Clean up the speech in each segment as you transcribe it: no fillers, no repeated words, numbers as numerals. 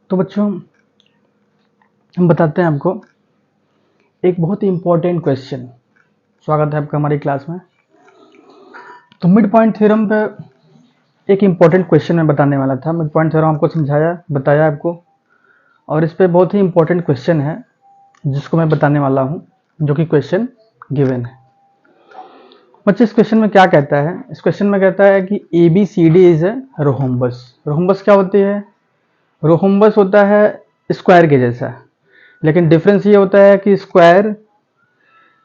तो बच्चों हम बताते हैं आपको एक बहुत ही इंपॉर्टेंट क्वेश्चन। स्वागत है आपका हमारी क्लास में। तो मिड पॉइंट थ्योरम पे एक इंपॉर्टेंट क्वेश्चन मैं बताने वाला था। मिड पॉइंट थ्योरम आपको समझाया, बताया आपको, और इस पे बहुत ही इंपॉर्टेंट क्वेश्चन है जिसको मैं बताने वाला हूँ, जो कि क्वेश्चन गिवन है। बच्चे इस क्वेश्चन में क्या कहता है? इस क्वेश्चन में कहता है कि ABCD is a rhombus. Rhombus क्या होती है? रोहम्बस होता है स्क्वायर के जैसा, लेकिन डिफरेंस ये होता है कि स्क्वायर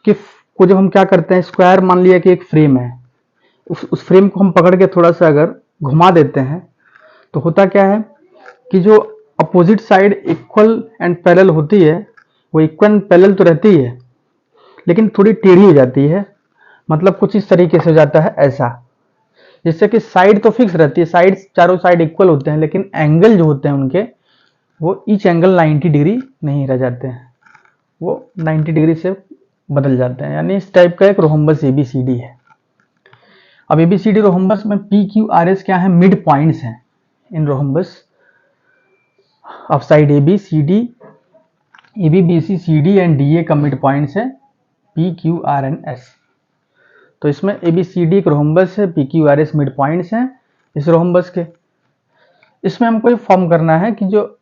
को जब हम क्या करते हैं, स्क्वायर मान लिया कि एक फ्रेम है, उस फ्रेम को हम पकड़ के थोड़ा सा अगर घुमा देते हैं तो होता क्या है कि जो opposite side equal and parallel होती है वो इक्वल एंड पैरेलल तो रहती है लेकिन थोड़ी टेढ़ी हो जाती है। मतलब कुछ इस तरीके से हो जाता है ऐसा, जिससे कि साइड तो फिक्स रहती है, साइड चारों साइड इक्वल होते हैं, लेकिन एंगल जो होते हैं उनके वो ईच एंगल 90 डिग्री नहीं रह जाते हैं, वो 90 डिग्री से बदल जाते हैं। यानी इस टाइप का एक रोहम्बस ABCD है। अब ABCD रोहम्बस में PQRS क्या है? मिड पॉइंट्स हैं in rhombus of side ABCD, ABBCD and DA का मिड पॉइंट्स है PQR एंड S। तो इसमें ABCD एक रोहम्बस है, PQRS मिड पॉइंट्स हैं इस रोहम्बस के। इसमें हमको एक फॉर्म करना है कि जो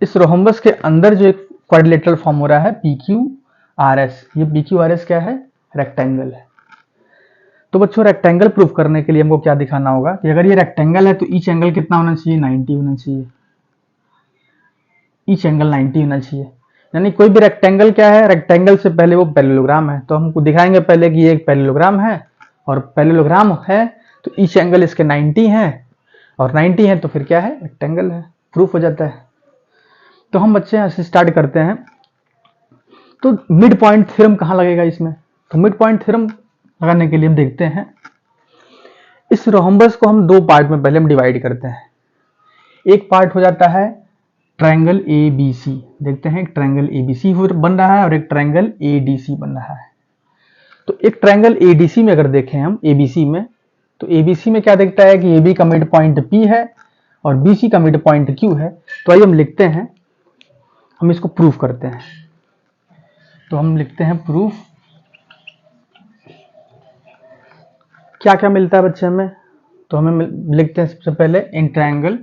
इस रोहम्बस के अंदर जो एक क्वाड्रिलेटरल फॉर्म हो रहा है PQRS, ये PQRS क्या है? रेक्टेंगल है। तो बच्चों रेक्टेंगल प्रूफ करने के लिए हमको क्या दिखाना होगा कि अगर ये रेक्टेंगल है तो ईच एंगल कितना होना चाहिए? 90 होना चाहिए। ईच एंगल 90 होना चाहिए। यानी कोई भी रेक्टेंगल क्या है? रेक्टेंगल से पहले वो पैरेललोग्राम है। तो हमको दिखाएंगे पहले कि ये एक पैरेललोग्राम है, और पैरेललोग्राम है तो ईच एंगल इसके 90 है, और 90 है तो फिर क्या है? रेक्टेंगल है। प्रूफ हो जाता है। तो हम बच्चे यहाँ से स्टार्ट करते हैं। तो मिड पॉइंट थ्योरम कहाँ लगेगा इसमें? तो मिड पॉइंट थ्योरम लगाने के लिए हम देखते हैं, इस रोहम्बस को हम दो पार्ट में पहले हम डिवाइड करते हैं। एक पार्ट हो जाता है ट्रायंगल ABC। देखते हैं एक ट्रायंगल ABC बन रहा है और एक ट्रायंगल ADC बन रहा है। तो एक ट्रायंगल ADC में अगर देखें हम ABC में, तो ABC में क्या देखता है कि AB का मिड पॉइंट P है और BC का मिड पॉइंट Q है। तो आइए हम लिखते हैं, हम इसको प्रूफ करते हैं। तो हम लिखते हैं प्रूफ। क्या क्या मिलता है बच्चे हमें? तो हमें लिखते हैं सबसे पहले इन ट्रायंगल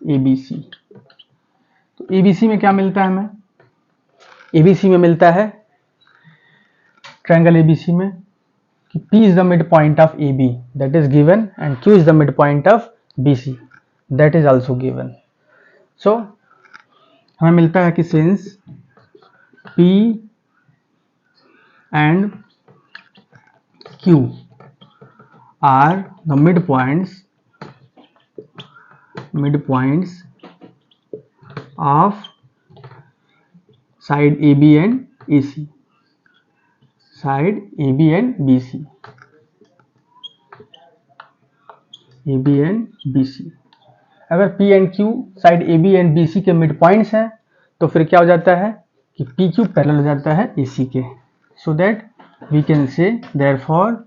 ABC। तो ABC में क्या मिलता है हमें? ABC में मिलता है ट्रायंगल ABC में कि P is the midpoint of AB, that is given, and Q is the midpoint of BC, that is also given. So हमें मिलता है कि since P and Q are the midpoints of side AB and AC, side AB and BC, AB and BC। अगर P and Q side AB and BC के mid points हैं तो फिर क्या हो जाता है कि PQ पैरेलल हो जाता है AC के। So that we can say therefore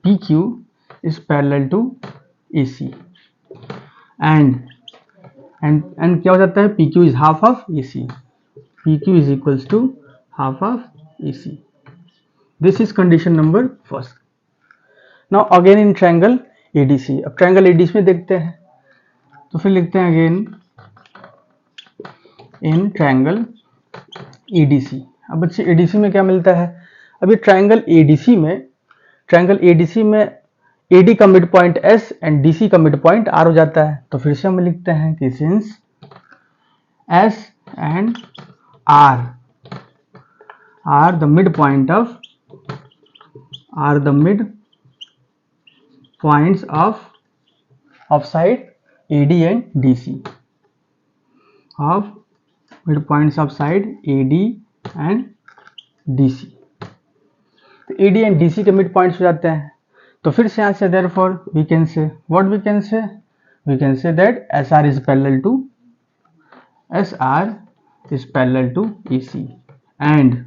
PQ is parallel to AC and क्या हो जाता है? PQ is half of AC। PQ is equals to half of AC। This is condition number first. Now again in triangle ADC। अब triangle ADC में देखते हैं, तो फिर लिखते हैं अगेन इन ट्रायंगल ADC। अब बच्चे ADC में क्या मिलता है? अब ये ट्रायंगल ADC में AD का mid point S and DC का मिड पॉइंट R हो जाता है। तो फिर से हम लिखते हैं कि since S and R are the mid points of side AD and DC, of mid points of side AD and DC। तो AD एंड DC के मिड पॉइंट्स हो जाते हैं। तो फिर से यहाँ से therefore we can say what we can say? We can say that SR is parallel to AC and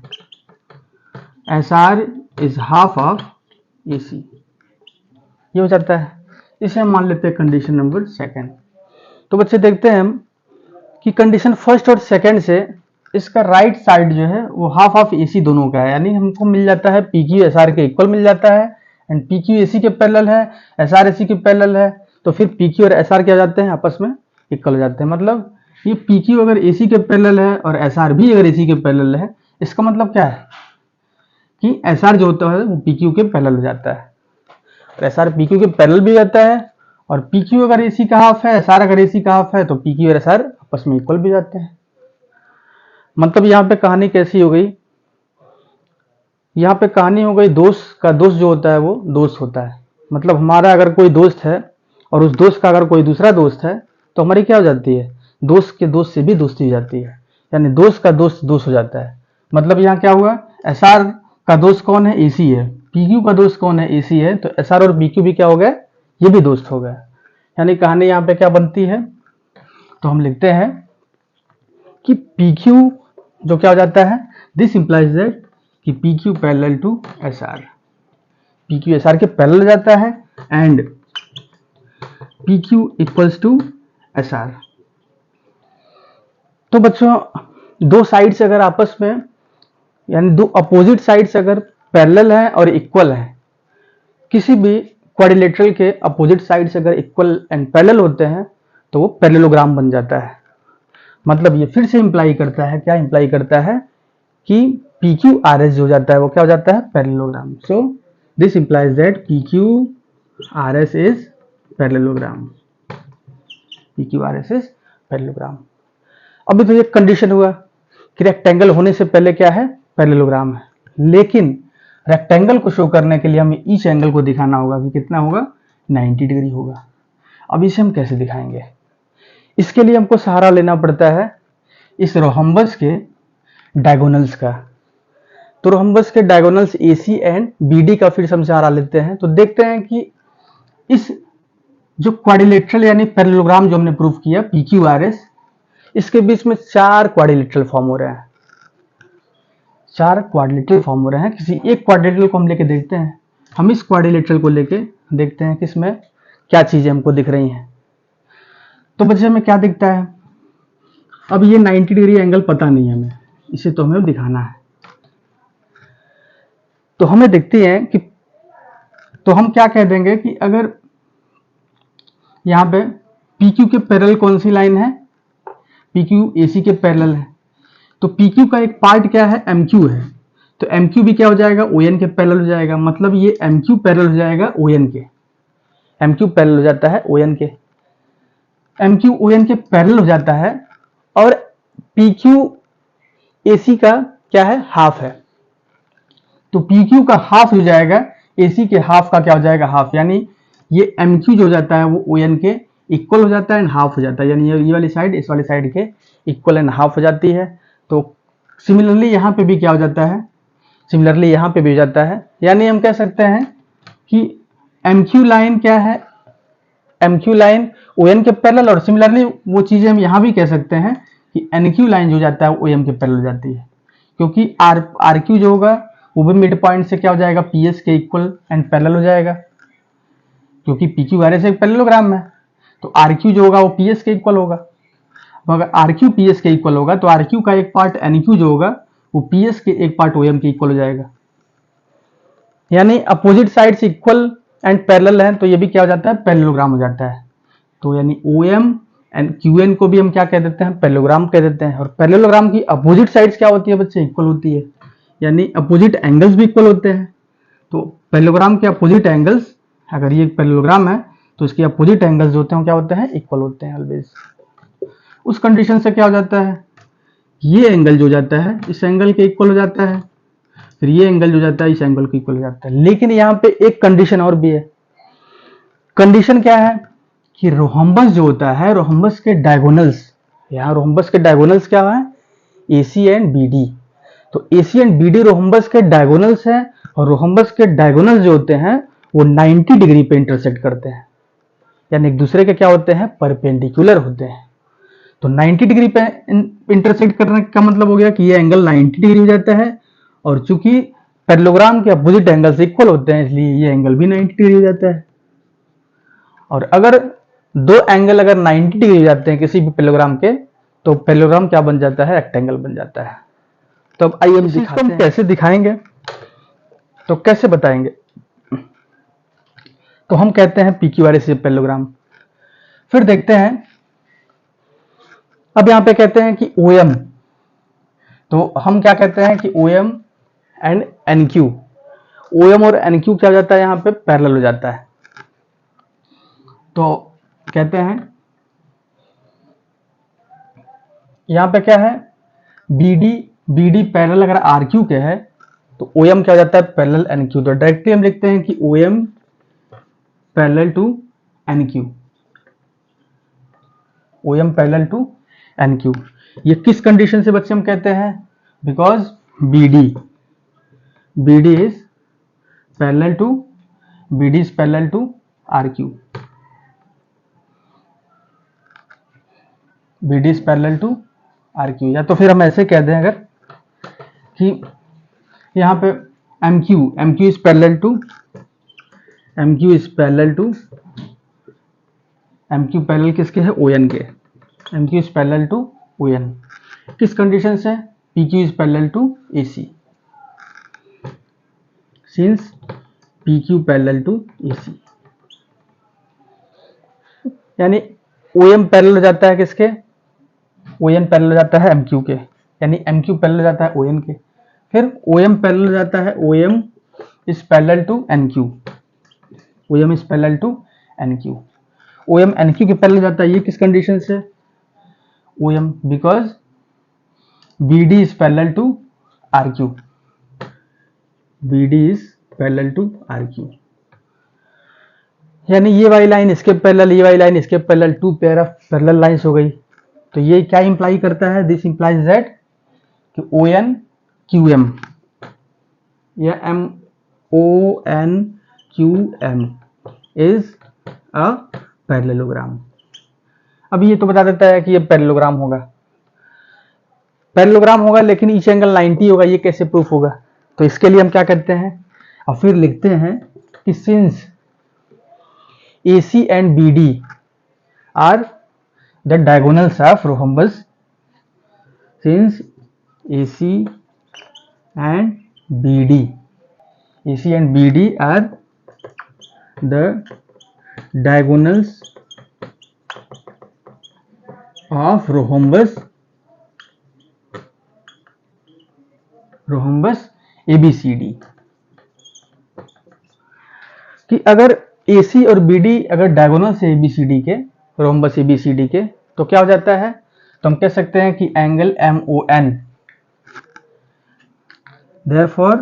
SR is half of AC। ये हो जाता है। इसे हम मान लेते हैं कंडीशन नंबर सेकंड। तो बच्चे देखते हैं हम कि कंडीशन फर्स्ट और सेकंड से इसका राइट साइड जो है वो हाफ ऑफ AC दोनों का है, यानी हमको मिल जाता है PQ SR के इक्वल मिल जाता है, एंड PQ AC के पैरेलल है, SR AC के पैरेलल है, तो फिर PQ और SR क्या हो जाते हैं, आपस में इक्वल हो जाते हैं। मतलब ये PQ अगर AC के पैरेलल है और SR भी अगर AC के पैरेलल है, इसका मतलब क्या है कि SR जो होता है वो PQ के पैरेलल हो जाता है, और SR PQ के पैरेलल भी जाता है, और PQ अगर AC का हाफ है, SR अगर AC का हाफ है, तो PQ और SR आपस में इक्वल भी जाते हैं। मतलब यहाँ पे कहानी कैसी हो गई, यहाँ पे कहानी हो गई दोस्त का दोस्त जो होता है वो दोस्त होता है। मतलब हमारा अगर कोई दोस्त है और उस दोस्त का अगर कोई दूसरा दोस्त है, तो हमारी क्या हो जाती है, दोस्त के दोस्त से भी दोस्ती हो जाती है, यानी दोस्त का दोस्त दोस्त हो जाता है। मतलब यहाँ क्या हुआ, SR का दोस्त कौन है, AC है, PQ का दोस्त कौन है, AC है, तो SR और PQ भी क्या हो गए, ये भी दोस्त हो गए। यानी कहानी यहाँ पे क्या बनती है, तो हम लिखते हैं कि PQ जो क्या हो जाता है, दिस इंप्लाइज दैट कि PQ parallel to SR, PQ SR के पैरेलल हो जाता है, and PQ equals to SR। तो बच्चों दो साइड्स अगर आपस में, यानी दो अपोजिट साइड्स अगर पैरेलल है और इक्वल है, किसी भी क्वाड्रिलेटरल के अपोजिट साइड्स अगर इक्वल एंड पैरेलल होते हैं, तो वो पैरेललोग्राम बन जाता है। मतलब ये फिर से इंप्लाई करता है, क्या इंप्लाई करता है कि PQ RS जो जाता है वो क्या हो जाता है, parallelogram. So this implies that PQ RS is parallelogram, PQ RS is parallelogram. अभी तो ये कंडीशन हुआ कि रेक्टेंगल होने से पहले क्या है, पैरेललोग्राम है, लेकिन रेक्टेंगल को शो करने के लिए हमें ईच एंगल को दिखाना होगा कि कितना होगा, 90 डिग्री होगा। अब इसे हम कैसे दिखाएंगे, इसके लिए हमको सहारा लेना पड़ता है इस रोहम्बस के डायगोनल्स का। तो रोहम्बस के डायगोनल्स AC एंड BD का फिर हम सहारा लेते हैं। तो देखते हैं कि इस जो क्वाड्रिलेटरल यानी पैरेललोग्राम जो हमने प्रूव किया PQ RS, इसके बीच में 4 क्वाड्रिलेटरल फॉर्म हो रहे हैं, 4 क्वाड्रिलेटरल फॉर्म हो रहे हैं। किसी एक क्वाड्रिलेटरल को हम लेके देखते हैं, हम इस क्वाड्रिलेटरल को लेके देखते हैं कि इसमें क्या चीजें हमको दिख रही हैं। तो बच्चे हमें क्या दिखता है, अब ये 90 डिग्री एंगल पता नहीं है हमें, इसे तो हमें दिखाना है। तो हमें देखते हैं कि, तो हम क्या कह देंगे कि अगर यहाँ पे PQ के पैरेलल कौन सी लाइन है, PQ AC के पैरेलल है, तो PQ का एक पार्ट क्या है, MQ है, तो MQ भी क्या हो जाएगा, ON के पैरेलल हो जाएगा। मतलब ये MQ पैरेलल हो जाएगा ON के, MQ पैरेलल हो जाता है ON के, MQ ON के पैरेलल हो जाता है, और PQ AC का क्या है, हाफ है, तो PQ का हाफ हो जाएगा, AC के हाफ का क्या हो जाएगा, हाफ, यानी ये MQ जो हो जाता है वो ON के इक्वल हो जाता है एंड हाफ हो जाता है, यानी ये वाली साइड इस वाली साइड के इक्वल एंड हाफ हो जाती है। तो सिमिलरली यहाँ पे भी क्या हो जाता है, सिमिलरली यहाँ पे भी हो जाता है, यानी हम कह सकते हैं कि MQ लाइन क्या है, MQ लाइन ON के पैरेलल, और सिमिलरली वो चीजें हम यहाँ भी कह सकते हैं कि NQ लाइन जो जाता है वो OM के पैरेलल हो जाती है, क्योंकि RQ जो होगा वो भी मिड पॉइंट से क्या हो जाएगा, PS के इक्वल एंड पैरेलल हो जाएगा, क्योंकि PQ RS एक पैरेललोग्राम है, तो RQ जो होगा वो PS के इक्वल होगा। अगर RQ PS के इक्वल होगा तो RQ का एक पार्ट NQ जो होगा वो PS के एक पार्ट OM के इक्वल हो जाएगा, यानी opposite sides equal and parallel है, तो ये भी क्या हो जाता है, पैरेललोग्राम हो जाता है। तो यानी OM एंड QN को भी हम क्या कह देते हैं, पैरेललोग्राम कह देते हैं। और पैरेललोग्राम की अपोजिट साइड्स क्या होती है बच्चे, इक्वल होती है, यानी अपोजिट एंगल्स भी इक्वल होते हैं। तो पैरेललोग्राम के अपोजिट एंगल्स, अगर ये पैरेललोग्राम है तो इसके अपोजिट एंगल्स जो होते हैं क्या होते हैं, इक्वल होते हैं ऑलवेज। उस कंडीशन से क्या हो जाता है, ये एंगल जो जाता है इस एंगल के इक्वल हो जाता है, फिर ये एंगल जो जाता है इस एंगल के इक्वल हो जाता है। लेकिन यहाँ पे एक कंडीशन और भी है। कंडीशन क्या है कि रोहम्बस जो होता है, रोहम्बस के डायगोनल्स, यहाँ रोहम्बस के डायगोनल्स क्या है, AC एंड BD। तो AC एंड BD रोहम्बस के डायगोनल्स हैं, और रोहम्बस के डायगोनल्स जो होते हैं वो 90 डिग्री पे इंटरसेक्ट करते हैं, यानी एक दूसरे के क्या होते हैं, परपेंडिकुलर होते हैं। तो 90 डिग्री पे इंटरसेक्ट करने का मतलब हो गया कि ये एंगल 90 डिग्री हो जाता है, और चूंकि पैरेललोग्राम के अपोजिट एंगल्स इक्वल होते हैं इसलिए ये एंगल भी 90 डिग्री हो जाता है। और अगर दो एंगल अगर 90 डिग्री जाते हैं किसी भी पैरेललोग्राम के, तो पैरेललोग्राम क्या बन जाता है? रेक्टेंगल बन जाता है। तो अब आइए हम दिखाते हैं कैसे दिखाएंगे, तो कैसे बताएंगे? तो हम कहते हैं PQR इज पैरेललोग्राम। फिर देखते हैं, अब यहां पे कहते हैं कि OM, तो हम क्या कहते हैं कि OM एंड NQ, OM और NQ क्या हो जाता है? यहां पे पैरेलल हो जाता है। तो कहते हैं यहां पे क्या है? BD पैरेलल अगर RQ के है तो OM क्या हो जाता है? Parallel NQ। तो डायरेक्टली हम लिखते हैं कि OM parallel to NQ, OM parallel to NQ। ये किस कंडीशन से बच्चे हम कहते हैं? Because BD is parallel to RQ, BD is parallel to RQ। या तो फिर हम ऐसे कह दें अगर कि यहाँ पे MQ is parallel to MQ parallel किसके है? ON के। MQ is parallel to ON किस कंडीशन से? PQ is parallel to AC, since PQ parallel to AC। यानी OM पैरेलल हो जाता है किसके? ON पैरेलल हो जाता है MQ के, यानी MQ पैरेलल हो जाता है ON के। फिर OM पैरेलल हो जाता है OM is parallel to NQ, OM is parallel to NQ। OM NQ के पैरेलल हो जाता है, ये किस कंडीशन से? OM because BD is parallel to RQ, BD is parallel to RQ। यानी ये वाली लाइन इसके पैरेलल, ये वाली लाइन इसके parallel, two pair of parallel lines हो गई। तो ये क्या इंप्लाई करता है? दिस इंप्लाइज दैट कि ON QM या MON QM is a parallelogram. अब ये तो बता देता है कि ये पैरेललोग्राम होगा, लेकिन ईच एंगल 90 होगा। ये कैसे प्रूफ होगा? तो इसके लिए हम क्या करते हैं, और फिर लिखते हैं कि since AC and BD are the diagonals of rhombus, since AC and BD are the diagonals of rhombus ABCD, कि अगर AC और BD अगर डायगोनल से ABCD के, रोम्बस ABCD के, तो क्या हो जाता है? तो हम कह सकते हैं कि angle MON, therefore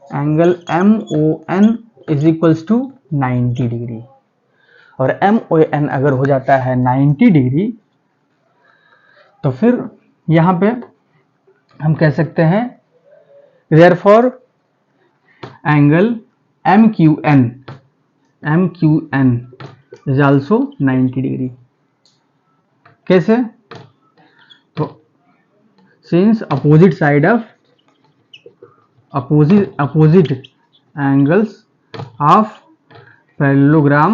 angle MON is equals to 90 degree. और MON अगर हो जाता है 90 डिग्री, तो फिर यहां पे हम कह सकते हैं therefore angle MQN is also 90 degree. कैसे? तो since opposite angles of parallelogram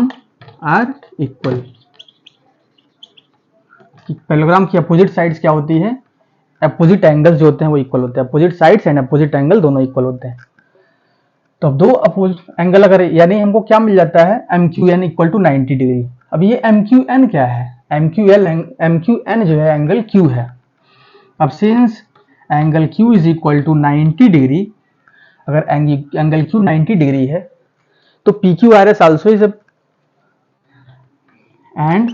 are equal। Parallelogram की अपोजिट साइड्स क्या होती है? अपोजिट एंगल्स जो होते हैं वो इक्वल होते हैं। Opposite sides and opposite angle दोनों इक्वल होते हैं। तो दो अपोजिट एंगल अगर, यानी हमको क्या मिल जाता है? MQN equal to 90 degree. अब ये MQN क्या है? MQN जो है एंगल Q है। अब since angle Q is equal to 90 degree, अगर एंगल Q 90 डिग्री है तो PQRS also is and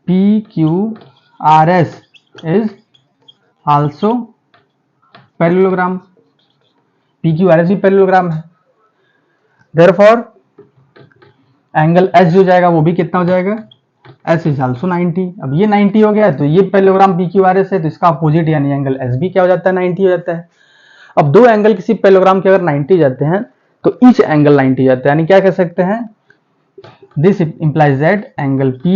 PQRS is also parallelogram. PQRS भी पैरेललोग्राम है। देयरफॉर एंगल S जो जाएगा वो भी कितना हो जाएगा? S is also 90। अब ये 90 हो गया, तो ये पैरेललोग्राम PQRS है, तो इसका अपोजिट यानी एंगल S भी क्या हो जाता है? 90 हो जाता है। अब दो एंगल किसी पैरेललोग्राम के अगर 90 जाते हैं तो ईच एंगल 90 जाता है, यानी क्या कह सकते हैं? This implies that angle P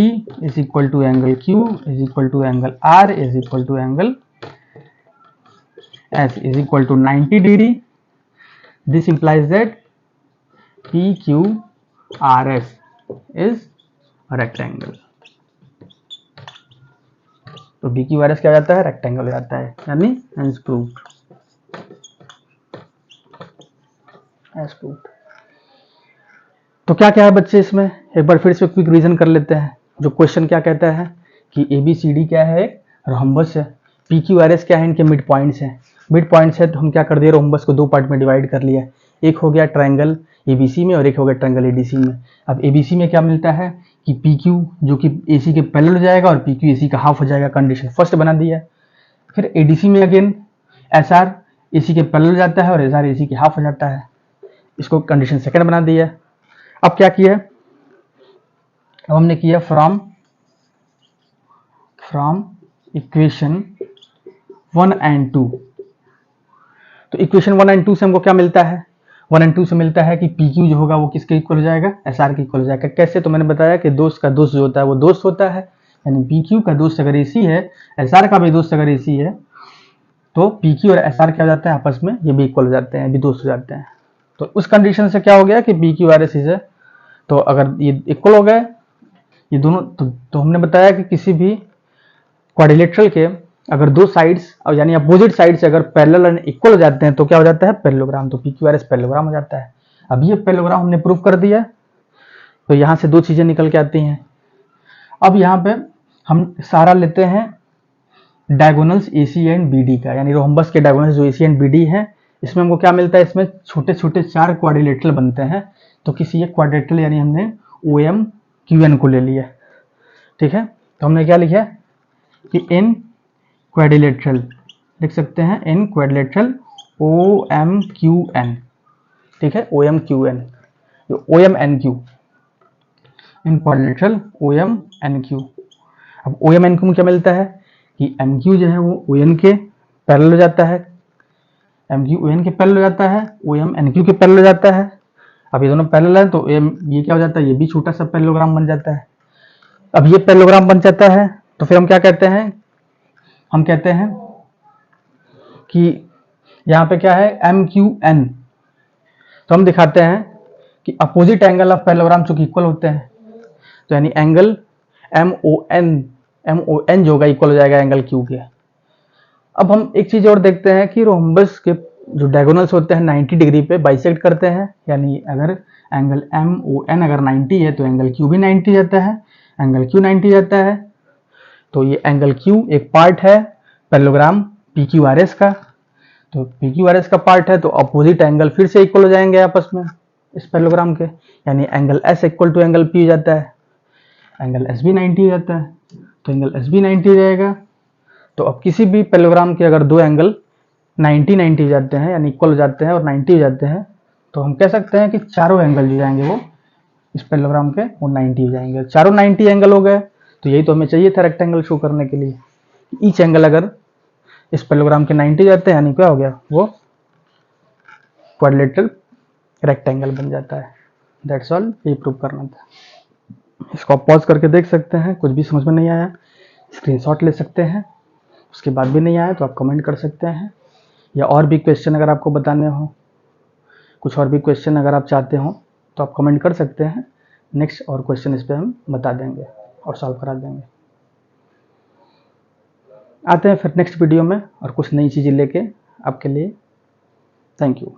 is equal to angle Q is equal to angle R is equal to angle S is equal to 90 degree. This implies that PQRS is rectangle. तो B Q R S क्या हो जाता है, rectangle हो जाता है, यानी as proved, as proved. तो क्या क्या है बच्चे इसमें, एक बार फिर से क्विक रिवीजन कर लेते हैं। जो क्वेश्चन क्या कहता है कि ABCD क्या है, रोम्बस है। PQRS क्या है, इनके मिड पॉइंट्स हैं। मिड पॉइंट्स है तो हम क्या कर दिए, रोम्बस को दो पार्ट में डिवाइड कर लिया। एक हो गया ट्रायंगल ABC में और एक हो गया ट्रायंगल ADC में। अब ABC में क्या मिलता है कि PQ जो कि AC के पैरेलल हो जाएगा और PQ AC का हाफ हो जाएगा, कंडीशन फर्स्ट बना दिया। फिर ADC में अगेन SR AC के पैरेलल हो जाता है और SR AC के हाफ हो जाता है, इसको कंडीशन सेकंड बना दिया। अब क्या किया, अब हमने किया फ्रॉम इक्वेशन 1 एंड 2। तो इक्वेशन 1 एंड 2 से हमको क्या मिलता है, 1 एंड 2 से मिलता है कि PQ जो होगा वो किसके इक्वल हो जाएगा, SR के इक्वल हो जाएगा। कैसे, तो मैंने बताया कि दोस्त का दोस्त जो होता है वो दोस्त होता है, यानी PQ का दोस्त अगर AC है, SR का भी दोस्त अगर AC है, तो PQ और SR क्या हो जाता है आपस में, ये भी इक्वल हो जाते हैं, भी दोस्त हो जाते हैं। तो उस कंडीशन से क्या हो गया कि PQRS है, तो अगर ये इक्वल हो गए ये दोनों, तो हमने बताया कि किसी भी क्वाड्रिलेटरल के अगर दो साइड्स यानी अपोजिट साइड से अगर पैरेलल एंड इक्वल हो जाते हैं तो क्या हो जाता है, पैरेललोग्राम। तो PQRS पैरेललोग्राम हो जाता है। अब ये पैरेललोग्राम हमने प्रूव कर दिया, तो यहां से दो चीजें निकल के आती हैं। अब यहाँ पे हम सारा लेते हैं डायगोनल्स AC एंड BD का, यानी रोम्बस के डायगोनल्स जो AC एंड BD है, इसमें हमको क्या मिलता है, इसमें छोटे छोटे 4 क्वाड्रिलेटरल बनते हैं। तो किसी एक क्वाड्रिलेटरल यानी हमने OMQN को ले लिया, ठीक है। तो हमने क्या लिखा कि इन क्वाड्रिलेटरल, लिख सकते हैं इन क्वाड्रिलेटरल OMQN, ठीक है, OMQN, OMNQ, इन क्वाड्रिलेटरल OMNQ। अब OMNQ में क्या मिलता है कि MQ जो है वो ON के पैरेलल हो जाता है, MQ ON के पैरेलल हो जाता है, OMNQ के पैरेलल हो जाता है। अब ये दोनों पैरेलल है तो ये क्या हो जाता है, ये भी छोटा सा पैरेललोग्राम बन जाता है। अब ये पैरेललोग्राम बन जाता है तो फिर हम क्या कहते हैं, हम कहते हैं कि यहाँ पे क्या है MQN, तो हम दिखाते हैं कि अपोजिट एंगल ऑफ पैरेललोग्राम चूंकि इक्वल होते हैं, तो यानी एंगल MON जो होगा इक्वल हो जाएगा एंगल Q के। अब हम एक चीज और देखते हैं कि रोम्बस के जो डायगोनल्स होते हैं 90 डिग्री पे बाइसेक्ट करते हैं, यानी अगर एंगल MON अगर 90 है तो एंगल Q भी 90 जाता है, एंगल Q 90 जाता है। तो ये एंगल Q एक पार्ट है पैरेललोग्राम PQRS का, तो PQRS का पार्ट है तो अपोजिट एंगल फिर से इक्वल हो जाएंगे आपस में इस पैरेललोग्राम के, यानी angle S equal to angle P हो जाता है, एंगल S भी 90 हो जाता है, तो एंगल S भी 90 हो जाएगा। तो अब किसी भी पैरेललोग्राम के अगर दो एंगल 90 हो जाते हैं यानी इक्वल हो जाते हैं और 90 हो जाते हैं, तो हम कह सकते हैं कि चारों एंगल जो जाएंगे वो इस पैरेललोग्राम के वो 90 हो जाएंगे। चारों 90 एंगल हो गए, तो यही तो हमें चाहिए था रेक्टेंगल शो करने के लिए। ईच एंगल अगर इस पैरेललोग्राम के 90 जाते हैं यानी क्या हो गया, वो क्वाड्रिलेटरल रेक्टेंगल बन जाता है। दैट्स ऑल, ये प्रूव करना था। इसको आप पॉज करके देख सकते हैं, कुछ भी समझ में नहीं आया स्क्रीनशॉट ले सकते हैं, उसके बाद भी नहीं आया तो आप कमेंट कर सकते हैं, या और भी क्वेश्चन अगर आपको बताने हो, कुछ और भी क्वेश्चन अगर आप चाहते हो तो आप कमेंट कर सकते हैं। नेक्स्ट और क्वेश्चन इस पर हम बता देंगे और सॉल्व करा देंगे। आते हैं फिर नेक्स्ट वीडियो में और कुछ नई चीज़ें लेके आपके लिए। Thank you.